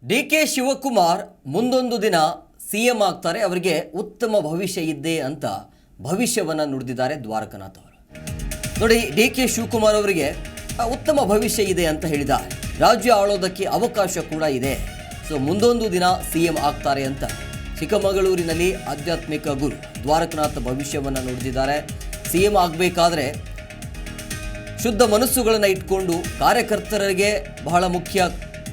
ಡಿ.ಕೆ. ಶಿವಕುಮಾರ್ ಮುಂದೊಂದು ದಿನ ಸಿಎಂ ಆಗ್ತಾರೆ, ಅವರಿಗೆ ಉತ್ತಮ ಭವಿಷ್ಯ ಇದೆ ಅಂತ ಭವಿಷ್ಯವನ್ನು ನುಡಿದಿದ್ದಾರೆ ದ್ವಾರಕನಾಥ್ ಅವರು. ನೋಡಿ, ಡಿ.ಕೆ. ಶಿವಕುಮಾರ್ ಅವರಿಗೆ ಉತ್ತಮ ಭವಿಷ್ಯ ಇದೆ ಅಂತ ಹೇಳಿದ್ದಾರೆ. ರಾಜ್ಯ ಆಳೋದಕ್ಕೆ ಅವಕಾಶ ಕೂಡ ಇದೆ. ಸೊ ಮುಂದೊಂದು ದಿನ ಸಿಎಂ ಆಗ್ತಾರೆ ಅಂತ ಚಿಕ್ಕಮಗಳೂರಿನಲ್ಲಿ ಆಧ್ಯಾತ್ಮಿಕ ಗುರು ದ್ವಾರಕನಾಥ್ ಭವಿಷ್ಯವನ್ನು ನುಡಿದಿದ್ದಾರೆ. ಸಿಎಂ ಆಗಬೇಕಾದ್ರೆ ಶುದ್ಧ ಮನಸ್ಸುಗಳನ್ನು ಇಟ್ಕೊಂಡು ಕಾರ್ಯಕರ್ತರಿಗೆ ಬಹಳ ಮುಖ್ಯ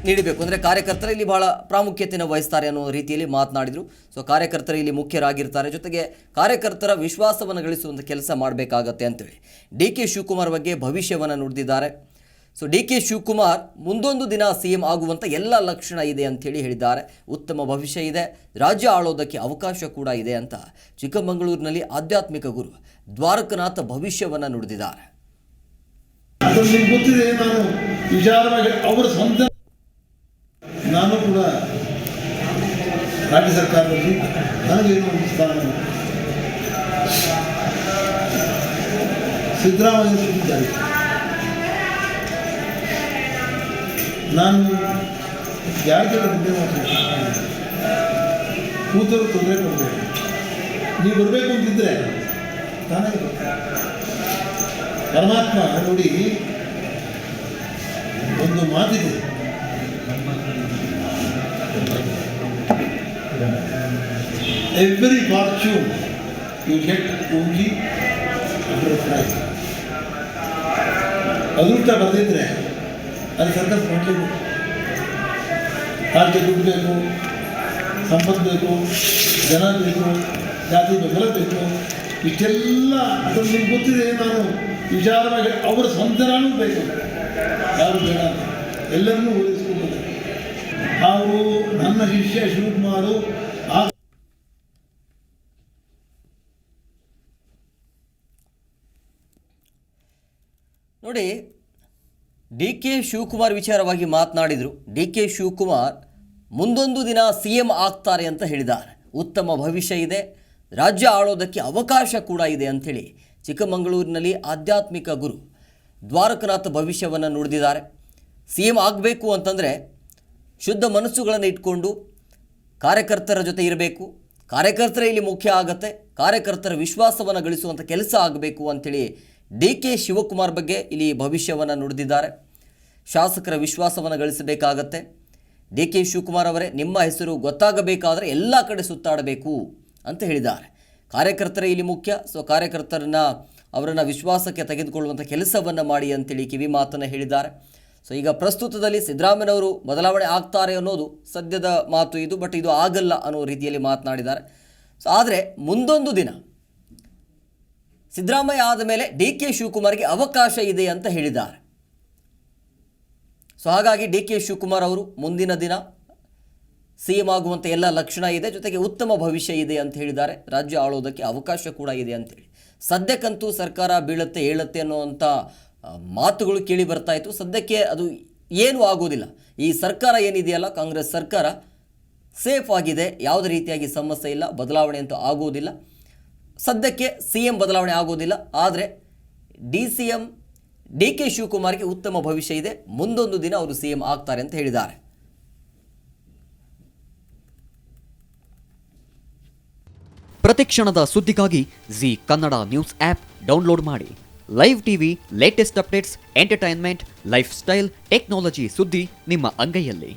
ನೀಡಬೇಕು, ಅಂದರೆ ಕಾರ್ಯಕರ್ತರು ಇಲ್ಲಿ ಬಹಳ ಪ್ರಾಮುಖ್ಯತೆಯನ್ನು ವಹಿಸ್ತಾರೆ ಅನ್ನೋ ರೀತಿಯಲ್ಲಿ ಮಾತನಾಡಿದರು. ಸೊ ಕಾರ್ಯಕರ್ತರು ಇಲ್ಲಿ ಮುಖ್ಯರಾಗಿರ್ತಾರೆ, ಜೊತೆಗೆ ಕಾರ್ಯಕರ್ತರ ವಿಶ್ವಾಸವನ್ನು ಗಳಿಸುವಂಥ ಕೆಲಸ ಮಾಡಬೇಕಾಗತ್ತೆ ಅಂತೇಳಿ ಡಿ.ಕೆ. ಶಿವಕುಮಾರ್ ಬಗ್ಗೆ ಭವಿಷ್ಯವನ್ನು ನುಡಿದಿದ್ದಾರೆ. ಸೊ ಡಿ.ಕೆ. ಶಿವಕುಮಾರ್ ಮುಂದೊಂದು ದಿನ ಸಿಎಂ ಆಗುವಂಥ ಎಲ್ಲ ಲಕ್ಷಣ ಇದೆ ಅಂಥೇಳಿ ಹೇಳಿದ್ದಾರೆ. ಉತ್ತಮ ಭವಿಷ್ಯ ಇದೆ, ರಾಜ್ಯ ಆಳೋದಕ್ಕೆ ಅವಕಾಶ ಕೂಡ ಇದೆ ಅಂತ ಚಿಕ್ಕಮಗಳೂರಿನಲ್ಲಿ ಆಧ್ಯಾತ್ಮಿಕ ಗುರು ದ್ವಾರಕನಾಥ್ ಭವಿಷ್ಯವನ್ನು ನುಡಿದಿದ್ದಾರೆ. ನಾನು ಕೂಡ ರಾಜ್ಯ ಸರ್ಕಾರದಲ್ಲಿ ನನಗೇನು ಒಂದು ಸ್ಥಾನ ಸಿದ್ದರಾಮಯ್ಯ ಇದ್ದಾರೆ. ನಾನು ಯಾರಿಗೆ ನಿದ್ದೆ ಮಾಡ್ತೀನಿ, ಕೂತರು ತೊಂದರೆ ಕೊಡಬೇಕು. ನೀವು ಬರಬೇಕು ಅಂತಿದ್ರೆ ತಾನೇ ಪರಮಾತ್ಮ ನೋಡಿ ಒಂದು ಮಾತಿದೆ, every fortune you get only after a time. ಅದೃಷ್ಟ ಬಂದಿದ್ರೆ ಅದು ಸರ್ಕಸ್ ಮಾಡಲೇಬೇಕು. ರಾಜ್ಯ ದುಡ್ಡು ಬೇಕು, ಸಂಪತ್ತು ಬೇಕು, ಜನ ಬೇಕು, ಜಾತಿ ಬೆಂಬಲ ಬೇಕು, ಇಷ್ಟೆಲ್ಲ ಅದನ್ನು ನಿಮ್ಗೆ ಗೊತ್ತಿದೆ. ನಾನು ವಿಚಾರವಾಗಿ ಅವರ ಸ್ವಂತನೂ ಬೇಕು, ಯಾರು ಬೇಡ, ಎಲ್ಲರನ್ನೂ ಹೋಲಿಸ್ಕೊಂಡು ಅವರು ನನ್ನ ಶಿಷ್ಯ ಶಿವಕುಮಾರು ನೋಡಿ, ಡಿ.ಕೆ. ಶಿವಕುಮಾರ್ ವಿಚಾರವಾಗಿ ಮಾತನಾಡಿದರು. ಡಿ.ಕೆ. ಶಿವಕುಮಾರ್ ಮುಂದೊಂದು ದಿನ ಸಿಎಂ ಆಗ್ತಾರೆ ಅಂತ ಹೇಳಿದ್ದಾರೆ. ಉತ್ತಮ ಭವಿಷ್ಯ ಇದೆ, ರಾಜ್ಯ ಆಳೋದಕ್ಕೆ ಅವಕಾಶ ಕೂಡ ಇದೆ ಅಂಥೇಳಿ ಚಿಕ್ಕಮಗಳೂರಿನಲ್ಲಿ ಆಧ್ಯಾತ್ಮಿಕ ಗುರು ದ್ವಾರಕನಾಥ್ ಭವಿಷ್ಯವನ್ನು ನುಡಿದಿದ್ದಾರೆ. ಸಿಎಂ ಆಗಬೇಕು ಅಂತಂದರೆ ಶುದ್ಧ ಮನಸ್ಸುಗಳನ್ನು ಇಟ್ಕೊಂಡು ಕಾರ್ಯಕರ್ತರ ಜೊತೆ ಇರಬೇಕು, ಕಾರ್ಯಕರ್ತರೇ ಇಲ್ಲಿ ಮುಖ್ಯ ಆಗುತ್ತೆ, ಕಾರ್ಯಕರ್ತರ ವಿಶ್ವಾಸವನ್ನು ಗಳಿಸುವಂಥ ಕೆಲಸ ಆಗಬೇಕು ಅಂಥೇಳಿ ಡಿ.ಕೆ. ಶಿವಕುಮಾರ್ ಬಗ್ಗೆ ಇಲ್ಲಿ ಭವಿಷ್ಯವನ್ನು ನುಡಿದಿದ್ದಾರೆ. ಶಾಸಕರ ವಿಶ್ವಾಸವನ್ನು ಗಳಿಸಬೇಕಾಗತ್ತೆ. ಡಿ.ಕೆ. ಶಿವಕುಮಾರ್ ಅವರೇ, ನಿಮ್ಮ ಹೆಸರು ಗೊತ್ತಾಗಬೇಕಾದರೆ ಎಲ್ಲ ಕಡೆ ಸುತ್ತಾಡಬೇಕು ಅಂತ ಹೇಳಿದ್ದಾರೆ. ಕಾರ್ಯಕರ್ತರೇ ಇಲ್ಲಿ ಮುಖ್ಯ, ಸೊ ಅವರನ್ನು ವಿಶ್ವಾಸಕ್ಕೆ ತೆಗೆದುಕೊಳ್ಳುವಂಥ ಕೆಲಸವನ್ನು ಮಾಡಿ ಅಂತೇಳಿ ಕಿವಿ ಮಾತನ್ನು ಹೇಳಿದ್ದಾರೆ. ಸೊ ಈಗ ಪ್ರಸ್ತುತದಲ್ಲಿ ಸಿದ್ದರಾಮಯ್ಯನವರು ಬದಲಾವಣೆ ಆಗ್ತಾರೆ ಅನ್ನೋದು ಸದ್ಯದ ಮಾತು ಇದು, ಬಟ್ ಇದು ಆಗಲ್ಲ ಅನ್ನೋ ರೀತಿಯಲ್ಲಿ ಮಾತನಾಡಿದ್ದಾರೆ. ಸೊ ಆದರೆ ಮುಂದೊಂದು ದಿನ ಸಿದ್ದರಾಮಯ್ಯ ಆದ ಮೇಲೆ ಡಿ.ಕೆ. ಶಿವಕುಮಾರ್ಗೆ ಅವಕಾಶ ಇದೆ ಅಂತ ಹೇಳಿದ್ದಾರೆ. ಸೊ ಹಾಗಾಗಿ ಡಿ.ಕೆ. ಶಿವಕುಮಾರ್ ಅವರು ಮುಂದಿನ ದಿನ ಸಿಎಂ ಆಗುವಂಥ ಎಲ್ಲ ಲಕ್ಷಣ ಇದೆ, ಜೊತೆಗೆ ಉತ್ತಮ ಭವಿಷ್ಯ ಇದೆ ಅಂತ ಹೇಳಿದ್ದಾರೆ. ರಾಜ್ಯ ಆಳೋದಕ್ಕೆ ಅವಕಾಶ ಕೂಡ ಇದೆ ಅಂತೇಳಿ ಸದ್ಯಕ್ಕಂತೂ ಸರ್ಕಾರ ಬೀಳುತ್ತೆ ಏಳುತ್ತೆ ಅನ್ನುವಂಥ ಮಾತುಗಳು ಕೇಳಿ ಬರ್ತಾ ಇತ್ತು. ಸದ್ಯಕ್ಕೆ ಅದು ಏನೂ ಆಗೋದಿಲ್ಲ. ಈ ಸರ್ಕಾರ ಏನಿದೆಯಲ್ಲ, ಕಾಂಗ್ರೆಸ್ ಸರ್ಕಾರ ಸೇಫ್ ಆಗಿದೆ, ಯಾವುದೇ ರೀತಿಯಾಗಿ ಸಮಸ್ಯೆ ಇಲ್ಲ, ಬದಲಾವಣೆ ಅಂತೂ ಆಗೋದಿಲ್ಲ. ಸದ್ಯಕ್ಕೆ ಸಿಎಂ ಬದಲಾವಣೆ ಆಗೋದಿಲ್ಲ, ಆದರೆ ಡಿ.ಕೆ. ಶಿವಕುಮಾರ್ಗೆ ಉತ್ತಮ ಭವಿಷ್ಯ ಇದೆ, ಮುಂದೊಂದು ದಿನ ಅವರು ಸಿಎಂ ಆಗ್ತಾರೆ ಅಂತ ಹೇಳಿದ್ದಾರೆ. ಪ್ರತಿಕ್ಷಣದ ಸುದ್ದಿಗಾಗಿ Zee Kannada news app download ಮಾಡಿ. Live TV, latest updates, entertainment, lifestyle, technology ಸುದ್ದಿ ನಿಮ್ಮ ಅಂಗೈಯಲ್ಲಿ.